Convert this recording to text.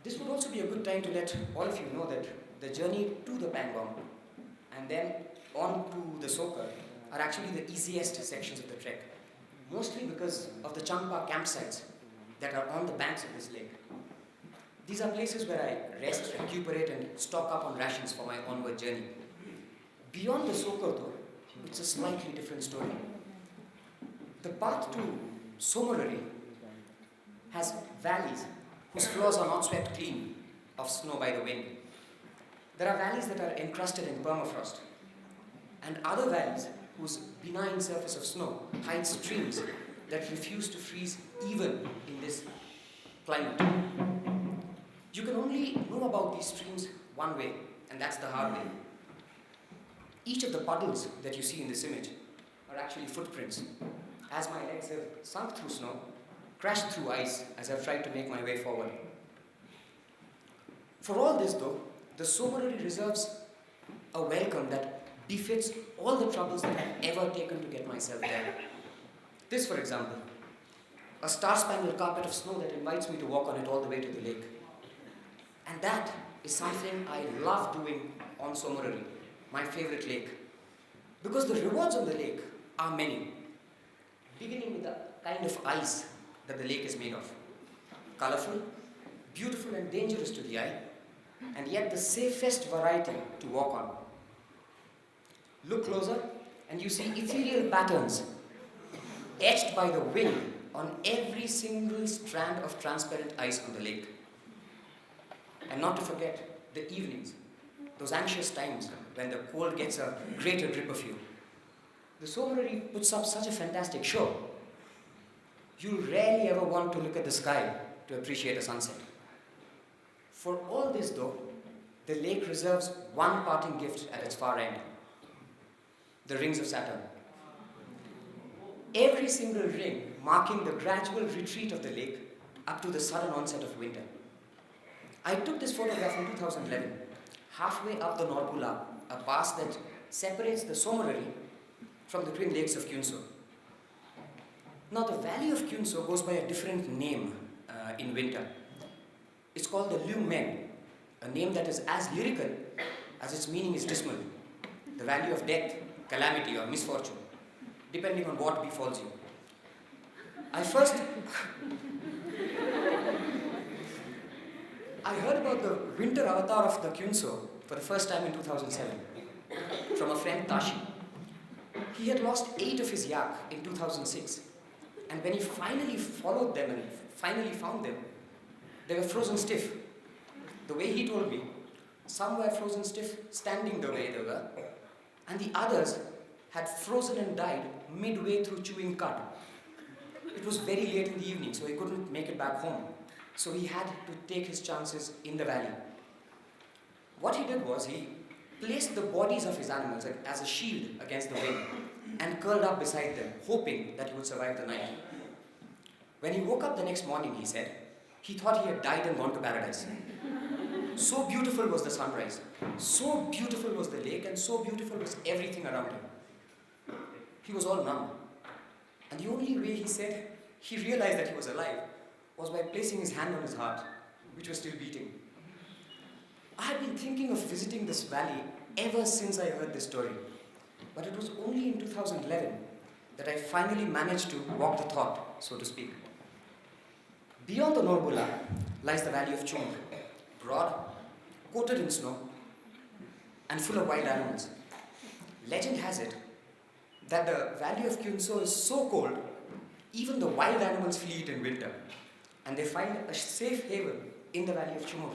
This would also be a good time to let all of you know that the journey to the Pangong and then on to the Sokar are actually the easiest sections of the trek, mostly because of the Champa campsites that are on the banks of this lake. These are places where I rest, recuperate and stock up on rations for my onward journey. Beyond the Sokar though, it's a slightly different story. The path to Somorari has valleys whose floors are not swept clean of snow by the wind. There are valleys that are encrusted in permafrost, and other valleys whose benign surface of snow hides streams that refuse to freeze even in this climate. You can only know about these streams one way, and that's the hard way. Each of the puddles that you see in this image are actually footprints, as my legs have sunk through snow, crashed through ice as I've tried to make my way forward. For all this though, the Somorari reserves a welcome that befits all the troubles that I've ever taken to get myself there. This, for example, a star-spangled carpet of snow that invites me to walk on it all the way to the lake. And that is something I love doing on Somorari, my favorite lake. Because the rewards on the lake are many, beginning with the kind of ice that the lake is made of. Colorful, beautiful and dangerous to the eye, and yet the safest variety to walk on. Look closer and you see ethereal patterns etched by the wind on every single strand of transparent ice on the lake. And not to forget the evenings, those anxious times when the cold gets a greater grip of you. The Somorari puts up such a fantastic show. You'll rarely ever want to look at the sky to appreciate a sunset. For all this though, the lake reserves one parting gift at its far end. The rings of Saturn. Every single ring marking the gradual retreat of the lake up to the sudden onset of winter. I took this photograph in 2011, halfway up the Norbula, a pass that separates the Somorari from the twin lakes of Kyunso. Now the valley of Kyunso goes by a different name in winter. It's called the Liu Men, a name that is as lyrical as its meaning is dismal. The valley of death, calamity or misfortune, depending on what befalls you. I heard about the winter avatar of the Kyunso for the first time in 2007 from a friend Tashi. He had lost 8 of his yak in 2006, and when he finally followed them and finally found them, they were frozen stiff. The way he told me, some were frozen stiff standing the way they were, and the others had frozen and died midway through chewing cud. It was very late in the evening, so he couldn't make it back home. So he had to take his chances in the valley. What he did was he placed the bodies of his animals as a shield against the wind and curled up beside them, hoping that he would survive the night. When he woke up the next morning, he said, he thought he had died and gone to paradise. So beautiful was the sunrise, so beautiful was the lake, and so beautiful was everything around him. He was all numb. And the only way he said he realized that he was alive was by placing his hand on his heart, which was still beating. I had been thinking of visiting this valley ever since I heard this story, but it was only in 2011 that I finally managed to walk the thought, so to speak. Beyond the Norbula lies the valley of Chumur, broad, coated in snow, and full of wild animals. Legend has it that the valley of Kyunso is so cold, even the wild animals flee it in winter, and they find a safe haven in the valley of Chumur.